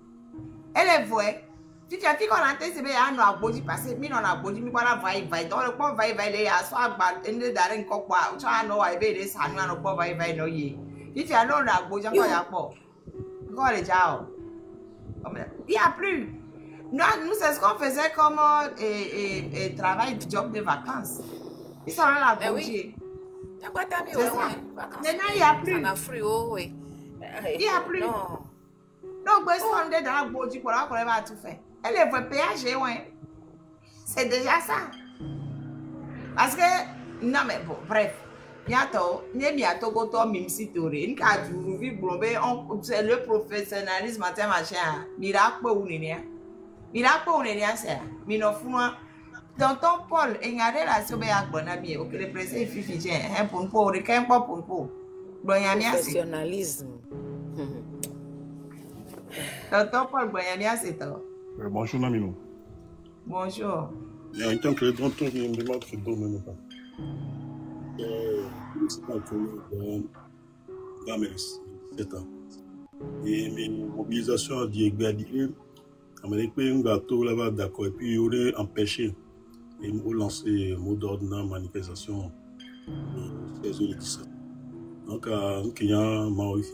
S1: Elle est vraie. Si tu as dit qu'on a été, c'est bien, on a body passé, mais on a body, mais voilà, va. Dans le point, va, il y a soit une de darren copa, ou tu as un oeil, et ça, nous, on a pas, va, no ye. Si tu as non, on a body, encore, il y a pas. Encore, les gens. Il n'y a plus. Nous, c'est ce qu'on faisait comme travail, job de vacances. Ils sont là, la body. Maintenant, il n'y a plus. Il n'y a plus. Donc, on est dans la body pour la va tout faire. Elle est vraie péage, ouais. C'est déjà ça. Parce que, non, mais bon, bref. Bientôt, c'est le professionnalisme, machin. Miracle ou n'est Miracle ou n'est c'est. Minofuma. Dans ton Paul, il y a des relations avec Bonami. Ok, le président est fifi, un pour le camp pour.
S7: Professionnalisme.
S1: Tonton Paul Boyamia, c'est toi.
S10: Bonjour, Namino.
S1: Bonjour.
S10: Il y a un temps que les dons tournent, il me demande que je ne pas. C'est pas que dans mes 7 ans. Et mes mobilisations à Diego, on m'a dit que un gâteau là-bas, d'accord. Et puis, on est empêché. Et on a lancé le mot d'ordre dans la manifestation de 16 h 17. Donc, il y a un Maurice,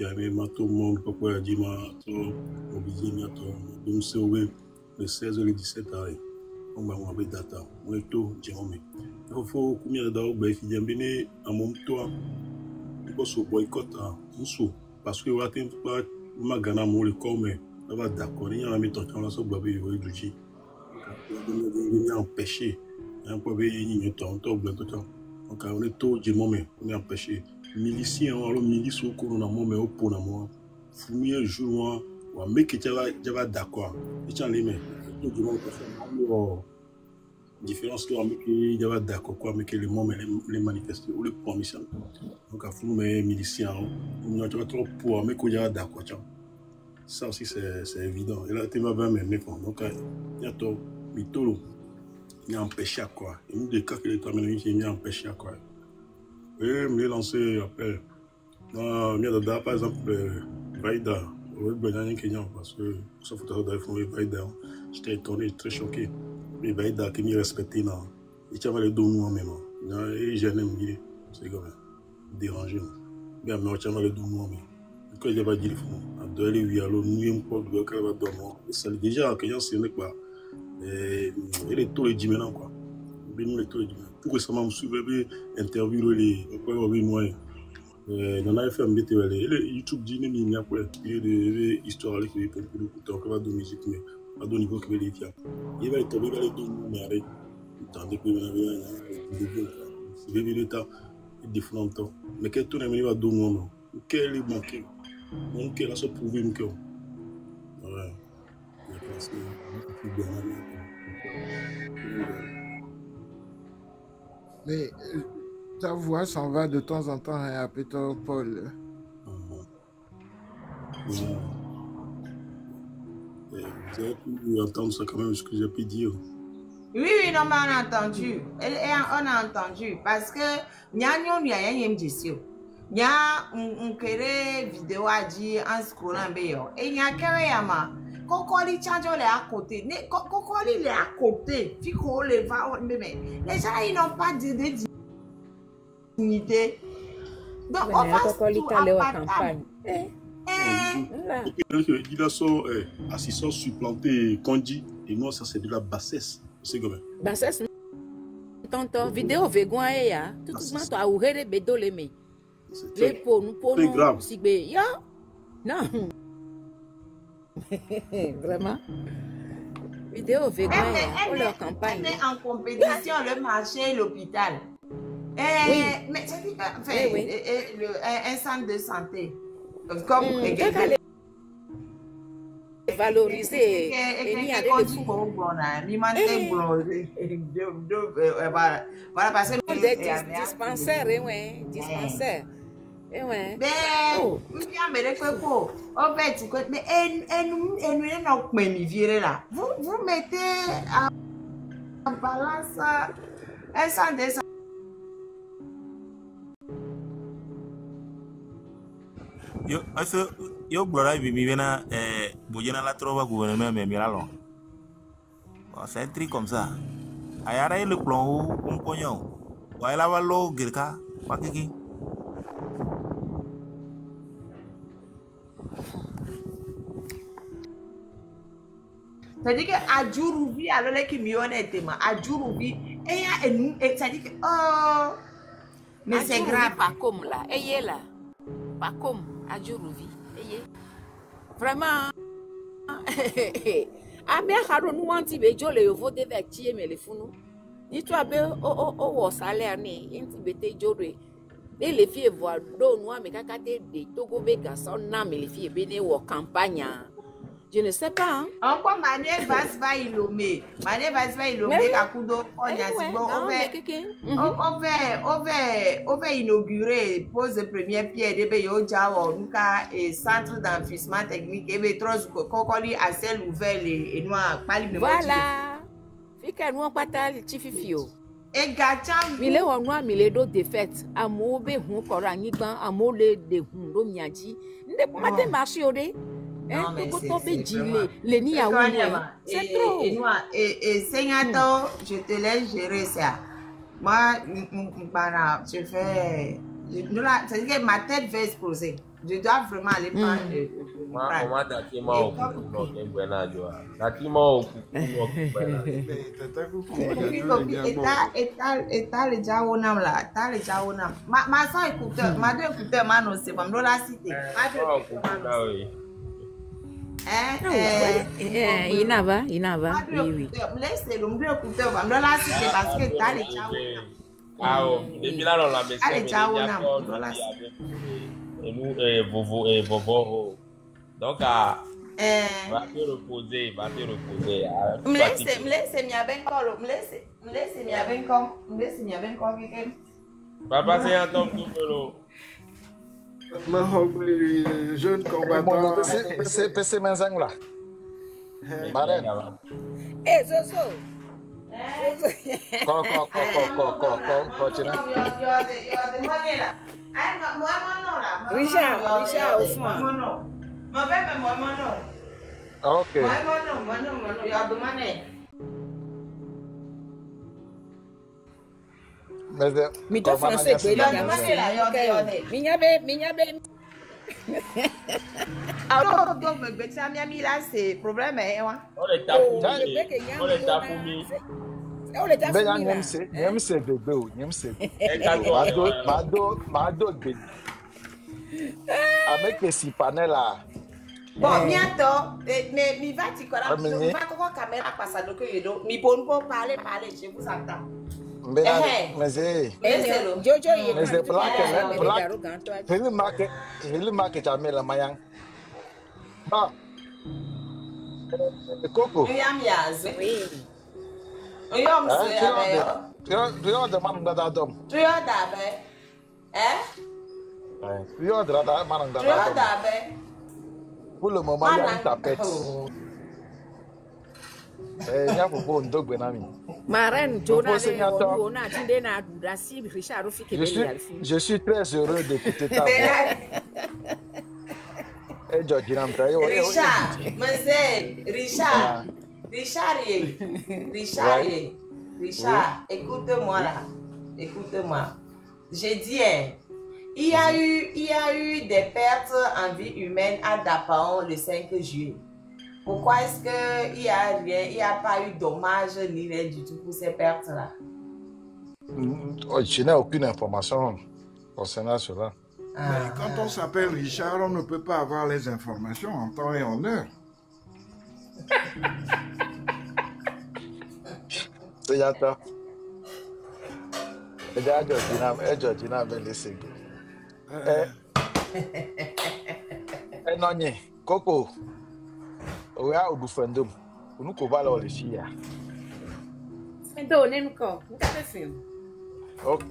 S10: tout le monde, pourquoi il dit, mobilisé, donc c'est le 16 h 17 on va avoir des data. On est tout, il faut combien d'heures, il y a un moment, il faut se boycotter, parce que on a gagné mon corps, mais on va d'accord, il y a un méthode, on va se boire, il va être il est empêché, il y a un peu de temps, donc on est tout, on est empêché. Miliciens, alors milice au cours de mon mais au pour moi. Fumier jour wa meke java d'accord et tiens les mais tout le monde peut faire différence que meke java d'accord quoi meke les mots mais les manifester ou les promissions donc à fou mais miliciens on a trop pour meke java d'accord tiens ça aussi c'est évident et là tu vas bien mais donc il y a tout mitolo il y a empêché quoi et nous des cas que les trois minutes il y a empêché quoi et me lancer appel non il y a par exemple Vaida oui ben Kenya parce que ça faut avoir d'informer Vaida j'étais étonné très choqué mais Vaida qui m'y respecté non il tient les deux mois même non et je n'aime pas c'est comme dérangé bien mais on tient les deux mois mais quand il va dire faut doit aller oui alors nous on peut doit qu'elle va dormir ça déjà Kenya c'est n'est pas et les taux les maintenant quoi ben les taux les tout récemment me suivre interview les quoi moi dans la FM YouTube dit il y a quoi des histoires qui est donc va de musique mais à de niveau que les filles il va tomber vers les deux mais avec dans des pays c'est l'état différent mais que tout le monde va donner quel est manqué donc là ça prouve que ouais
S8: mais ta voix s'en va de temps en temps à Peter Paul.
S10: Vous avez pu entendre ça quand même, ce que j'ai pu dire.
S1: Oui, non, mais on a entendu. On a entendu. Parce que, il y a un vidéo à dire en scrollant. Et il y a un Kokoli change les à côté. Kokoli les à côté. Les gens, ils n'ont pas de dignité. Donc, on va tout à campagne.
S10: Il a son assistant supplanté Kondi et moi ça c'est de la bassesse. C'est comme
S7: bassesse. Tonton vidéo vegan ya tout le monde a ouvert les bédos les mains. Les pour nous
S10: grave.
S7: Non. Vraiment. Vidéo vegan pour leur campagne.
S1: Elle est en compétition le marché et l'hôpital.
S7: Oui.
S1: Mais ça dit un centre de santé. Comme
S7: valoriser
S1: voilà parce que
S7: dispensaire dispensaire
S1: vous mettez en balance un centre de santé.
S9: Yo blora bibi vena bojena la trova gouvernement mais miralo. C'est un truc comme ça. Ayara le plan un pognon. Wa la valo girka pakiki.
S1: C'est-à-dire que Adjurubi alors les qui m'y honnêtement Adjurubi et c'est-à-dire que oh mais c'est grave
S7: pas comme là et là pas comme Adjurubi vraiment amé haro nous anti bejo le yo vote avec tie me le funu ni to abe o wo salaire ni inti bete jore et les filles voir do nous me kakate de Togo be garçon na me les filles bene wo campagne. Je ne sais pas.
S1: Encore Mané va ilomé. Mané va ilomé Kakudo on va inaugurer pose première pierre de Beyo Jawo Nuka et centre d'enfouissement technique et Betros Kokoli à celle ouvert et noir pali.
S7: Voilà. Fika nous pata tififio.
S1: Et Gacham
S7: mile wa noir mile do défaite amo be hun kora nigban amo le de hun do miaji. Nde pomate marché ode.
S1: Non, mais
S7: c'est trop.
S1: Et Seigneur, je te laisse gérer ça. Moi, je fais. C'est-à-dire que ma tête va exploser. Je dois vraiment aller prendre ma soeur écouteur, ma deux écouteurs, ma non, c'est pas me la cité.
S7: Inava, oui.
S1: Laissez le mieux écouter, on va la citer parce que t'as les ciao.
S11: Ah, depuis là, on l'a mis.
S1: Allez, ciao,
S11: et nous, Bobo. Donc, Va te reposer, va te reposer.
S1: Me laisse, minha bem colo. Me laisse, minha bem com. Me laisse, minha bem com quelqu'un.
S11: Va passer un temps tout pelot.
S8: Le jeune combattant.
S12: PC Menzang là. Marraine.
S7: Eh, Zozo.
S12: Continue.
S7: Richard, au fond.
S12: Ok.
S7: Mi to français pe la minha be
S1: alors donc me betia mi ami là c'est problème hein
S11: On est tapoumis. On est tapoumis.
S12: Ben nyam se bebe o, nyam se. Mado be. Avec les panels là.
S1: Bon, bientôt, mais mi va ti kora, mi va koko caméra passa do que yedo, mi bon pour parler, je vous entends.
S12: Mais
S7: Jojo ye
S12: mais c'est black. Ele market amela mayang. Ba. Coco.
S1: Yam yaz. Oui. Yam se ave.
S12: Tu demande d'adom.
S1: Tu dabe.
S12: Tu drada manang
S1: Tu
S12: d'adom.
S1: dabe.
S12: Pour le moment, il y a une tapette. Il y a beaucoup de dog benami.
S7: Marraine, Jonah, Tindena, Dassi, Richard,
S12: Je suis très heureux d'écouter ta voix. Et Georgina,
S1: Richard, Richard, écoute-moi là. Écoute-moi. J'ai dit, il y a eu des pertes en vie humaine à Dapaon le 5 juillet. Pourquoi est-ce qu'il n'y a pas eu dommage ni rien du tout pour ces pertes-là?
S12: Je n'ai aucune information concernant cela.
S8: Mais quand on s'appelle Richard, on ne peut pas avoir les informations en temps et en heure.
S12: C'est Yata. Et Georgina avait laissé. Nonye, Coco. We are Bufandum. Nous couvons les filles.
S7: Então, nem nunca, nunca fez filme.
S12: Ok.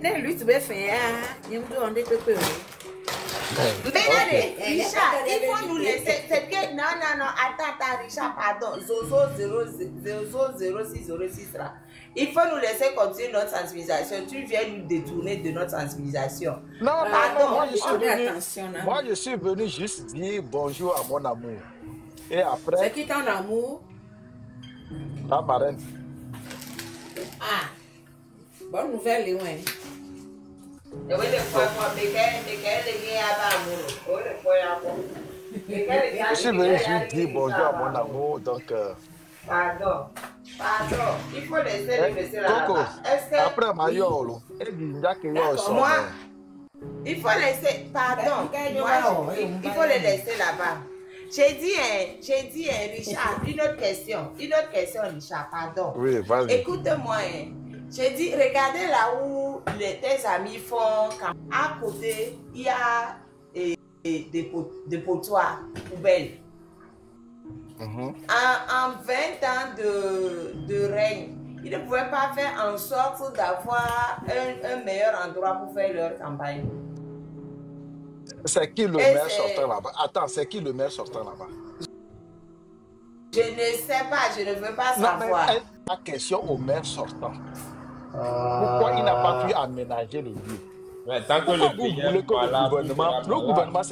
S7: Nem lui tu veux faire, il me demande de quoi.
S1: Mais Richard, il faut nous laisser. C'est que non, attends, Richard, pardon. Zozo 0606 là. Il faut nous laisser continuer notre sensibilisation. Tu viens nous détourner de notre sensibilisation.
S12: Non,
S1: pardon.
S12: Moi, je suis venu juste dire bonjour à mon amour. Et après.
S7: C'est qui ton amour?
S12: La marraine.
S7: Ah, bonne nouvelle, Léon.
S1: Je
S12: suis venu juste dire bonjour à mon amour, donc.
S1: Pardon. Il faut laisser le monsieur là-bas.
S12: Après Mayolo,
S1: moi, il faut laisser. Pardon. Il faut le laisser là-bas. J'ai dit, Richard, une autre question, Richard, pardon.
S12: Oui, vas-y.
S1: Écoute-moi, j'ai dit, regardez là où tes amis font. À côté, il y a des potoirs, poubelles. En 20 ans de règne, ils ne pouvaient pas faire en sorte d'avoir un meilleur endroit pour faire leur campagne.
S12: C'est qui le maire sortant là-bas? Attends, c'est qui le maire sortant là-bas?
S1: Je ne sais pas, je ne veux pas savoir.
S12: Non, mais la question au maire sortant. Pourquoi il n'a pas pu aménager le lieu?
S11: Mais tant que le gouvernement